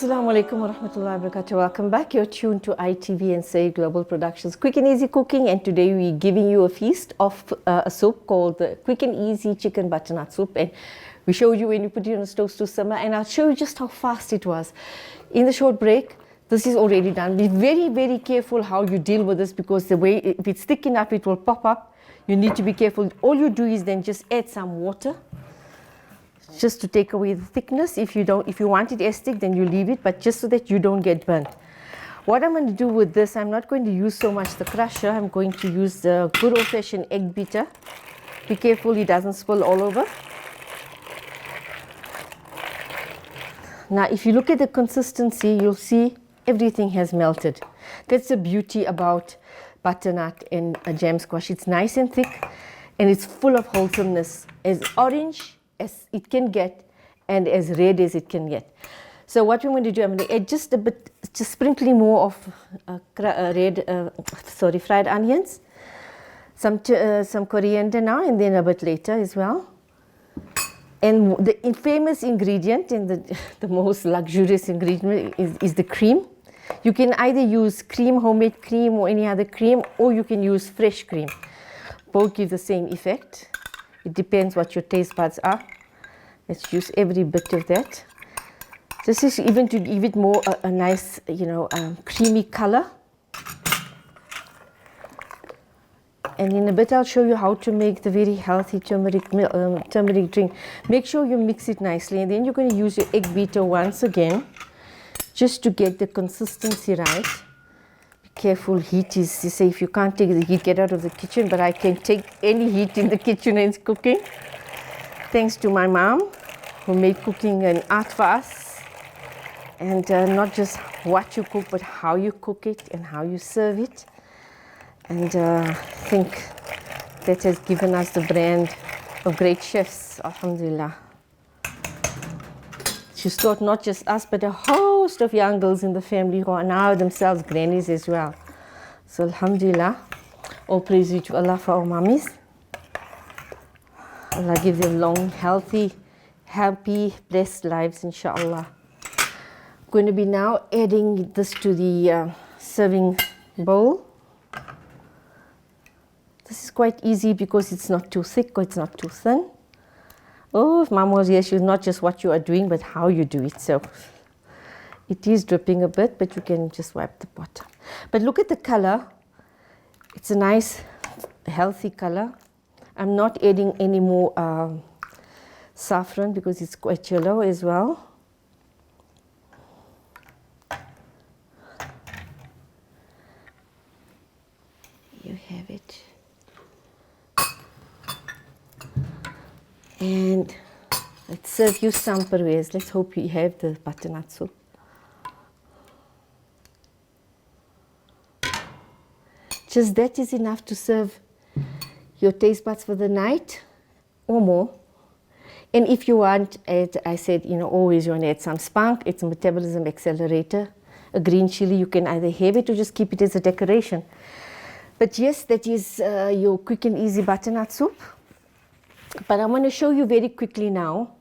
Assalamu alaikum wa rahmatullahi wa barakatuh. Welcome back. You're tuned to ITV and Say Global Productions. Quick and easy cooking, and today we're giving you a feast of a soup called the Quick and Easy Chicken Butternut Soup. And we showed you when you put it on the stove to simmer, and I'll show you just how fast it was. In the short break, this is already done. Be very, very careful how you deal with this, because the way, if it's thick enough, it will pop up. You need to be careful. All you do is then just add some water, just to take away the thickness. If you want it as thick, then you leave it, but just so that you don't get burnt. What I'm going to do with this, I'm not going to use so much the crusher. I'm going to use the good old-fashioned egg beater. Be careful it doesn't spill all over. Now, if you look at the consistency, you'll see everything has melted. That's the beauty about butternut and a jam squash. It's nice and thick, and it's full of wholesomeness. As orange as it can get and as red as it can get. So what we're going to do, I'm going to add just a bit, just sprinkling more of fried onions, some coriander now, and then a bit later as well. And the famous ingredient and the most luxurious ingredient is the cream. You can either use cream, homemade cream, or any other cream, or you can use fresh cream. Both give the same effect. It depends what your taste buds are. Let's use every bit of that. This is even to give it more a nice, creamy color. And in a bit, I'll show you how to make the very healthy turmeric drink. Make sure you mix it nicely, and then you're going to use your egg beater once again, just to get the consistency right. Careful, heat is, you say, if you can't take the heat, get out of the kitchen, but I can take any heat in the kitchen and cooking. Thanks to my mom, who made cooking an art for us. And not just what you cook, but how you cook it and how you serve it. And I think that has given us the brand of great chefs, alhamdulillah. She's taught not just us, but a host of young girls in the family who are now themselves grannies as well. So alhamdulillah, all praise be to Allah for our mummies. Allah give them long, healthy, happy, blessed lives, inshallah. I'm going to be now adding this to the serving bowl. This is quite easy because it's not too thick or it's not too thin. Oh, if Mom was here, she's not just what you are doing, but how you do it. So it is dripping a bit, but you can just wipe the bottom. But look at the color. It's a nice, healthy color. I'm not adding any more saffron because it's quite yellow as well. You have it. And let's serve you some perwez. Let's hope you have the butternut soup. Just that is enough to serve your taste buds for the night or more. And if you want, as I said, always you want to add some spunk. It's a metabolism accelerator. A green chili, you can either have it or just keep it as a decoration. But yes, that is your quick and easy butternut soup. But I'm going to show you very quickly now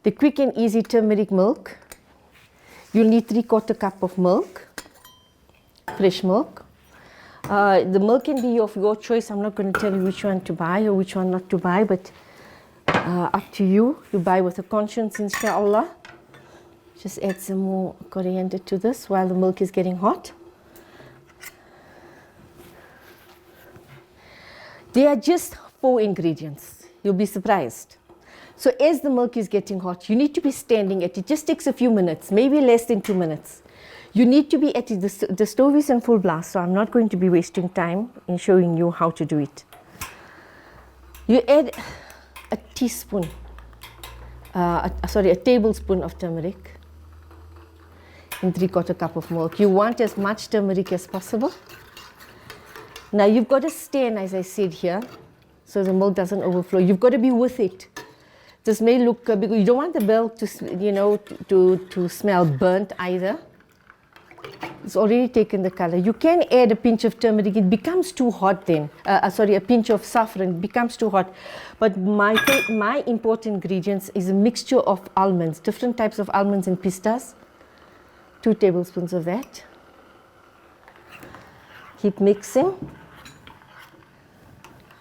the quick and easy turmeric milk. You'll need 3/4 cup of milk, fresh milk. The milk can be of your choice. I'm not going to tell you which one to buy or which one not to buy, but up to you. You buy with a conscience, inshallah. Just add some more coriander to this while the milk is getting hot. They are just 4 ingredients. You'll be surprised. So as the milk is getting hot, you need to be standing at it. It just takes a few minutes, maybe less than 2 minutes. You need to be at it. The stove is in full blast, so I'm not going to be wasting time in showing you how to do it. You add a tablespoon of turmeric in 3/4 cup of milk. You want as much turmeric as possible. Now you've got to stand, as I said here, so the milk doesn't overflow. You've got to be with it. This may look because you don't want the milk to smell burnt either. It's already taken the color. You can add a pinch of turmeric. It becomes too hot then. A pinch of saffron. It becomes too hot. But my important ingredients is a mixture of almonds, different types of almonds and pistas. 2 tablespoons of that. Keep mixing.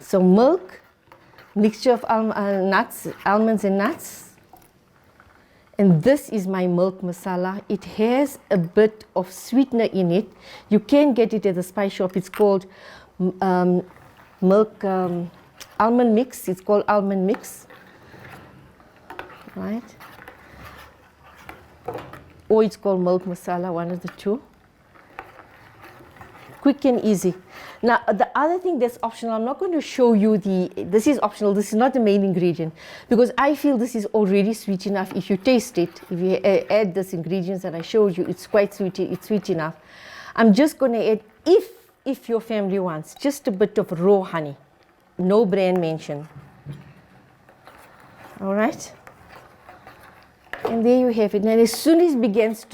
So milk, mixture of nuts, almonds and nuts. And this is my milk masala. It has a bit of sweetener in it. You can get it at the spice shop. It's called milk almond mix. It's called almond mix, right? Or it's called milk masala, one of the two. Quick and easy. Now, the other thing that's optional, I'm not going to show you this is optional, this is not the main ingredient, because I feel this is already sweet enough. If you taste it, if you add these ingredients that I showed you, it's quite sweet, it's sweet enough. I'm just going to add, if your family wants, just a bit of raw honey, no brand mention. All right? And there you have it. And as soon as it begins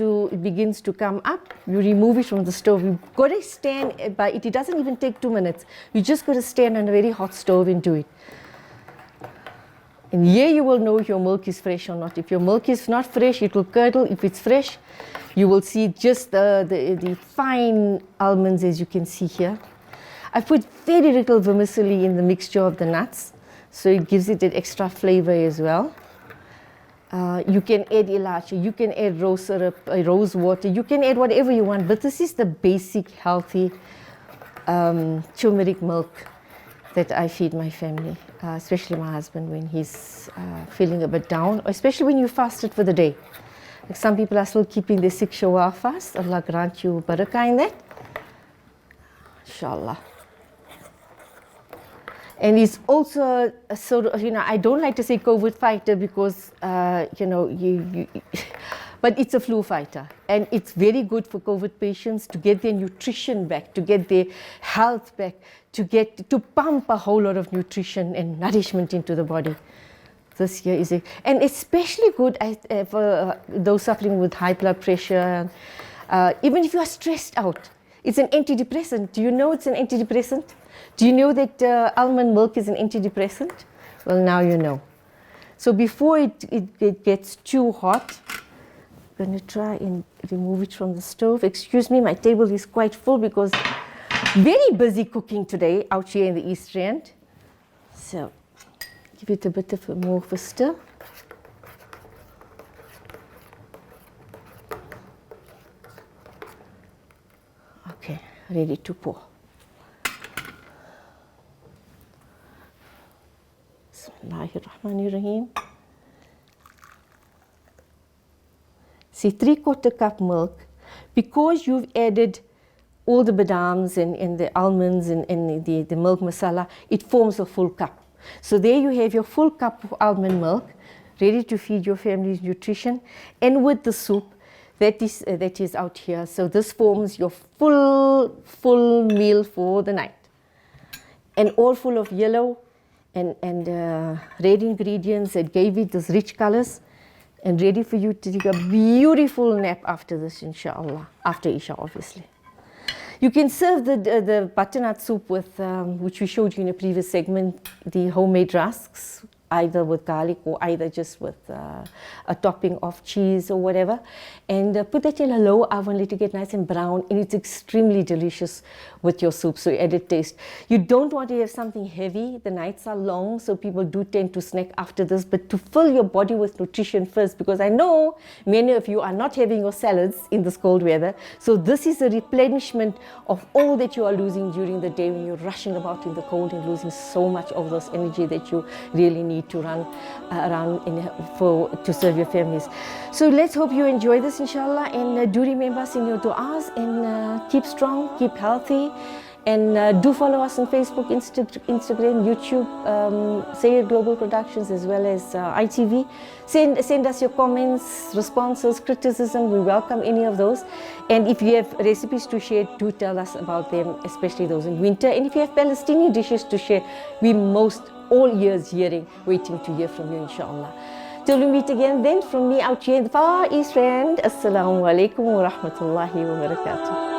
to come up, you remove it from the stove. You've got to stand by it. It doesn't even take 2 minutes. You just got to stand on a very hot stove and do it. And here you will know if your milk is fresh or not. If your milk is not fresh, it will curdle. If it's fresh, you will see just the fine almonds, as you can see here. I put very little vermicelli in the mixture of the nuts, so it gives it an extra flavor as well. You can add ilachi, you can add rose syrup, rose water, you can add whatever you want, but this is the basic healthy turmeric milk that I feed my family, especially my husband when he's feeling a bit down, especially when you fasted for the day. Like some people are still keeping their 6 Shawwal fast. Allah grant you barakah in that. Inshallah. And he's also a sort of, I don't like to say COVID fighter because, but it's a flu fighter. And it's very good for COVID patients to get their nutrition back, to get their health back, to pump a whole lot of nutrition and nourishment into the body. This here is it. And especially good for those suffering with high blood pressure, even if you are stressed out. It's an antidepressant. Do you know it's an antidepressant? Do you know that almond milk is an antidepressant? Well, now you know. So before it gets too hot, I'm going to try and remove it from the stove. Excuse me, my table is quite full because very busy cooking today out here in the East Rand. So give it a bit of more of a stir. Okay, ready to pour. Bismillahirrahmanirrahim. See, 3/4 cup milk, because you've added all the badams and the almonds and the milk masala, it forms a full cup. So there you have your full cup of almond milk, ready to feed your family's nutrition, and with the soup that is out here. So this forms your full meal for the night, and all full of yellow and red ingredients that gave it those rich colors, and ready for you to take a beautiful nap after this, inshallah, after Isha, obviously. You can serve the butternut soup with, which we showed you in a previous segment, the homemade rusks, either with garlic or either just with a topping of cheese or whatever. And put that in a low oven, let it get nice and brown, and it's extremely delicious with your soup, so added taste. You don't want to have something heavy. The nights are long, so people do tend to snack after this, but to fill your body with nutrition first, because I know many of you are not having your salads in this cold weather. So this is a replenishment of all that you are losing during the day when you're rushing about in the cold and losing so much of this energy that you really need to run around to serve your families. So let's hope you enjoy this, inshallah, and do remember us in your du'as, and keep strong, keep healthy, and do follow us on Facebook, Instagram, YouTube, Sayyid Global Productions, as well as ITV. Send us your comments, responses, criticism. We welcome any of those. And if you have recipes to share, do tell us about them, especially those in winter. And if you have Palestinian dishes to share, we most all ears waiting to hear from you, inshallah. Till we meet again then, from me out here in the far East Rand, Assalamu alaikum wa rahmatullahi wa barakatuh.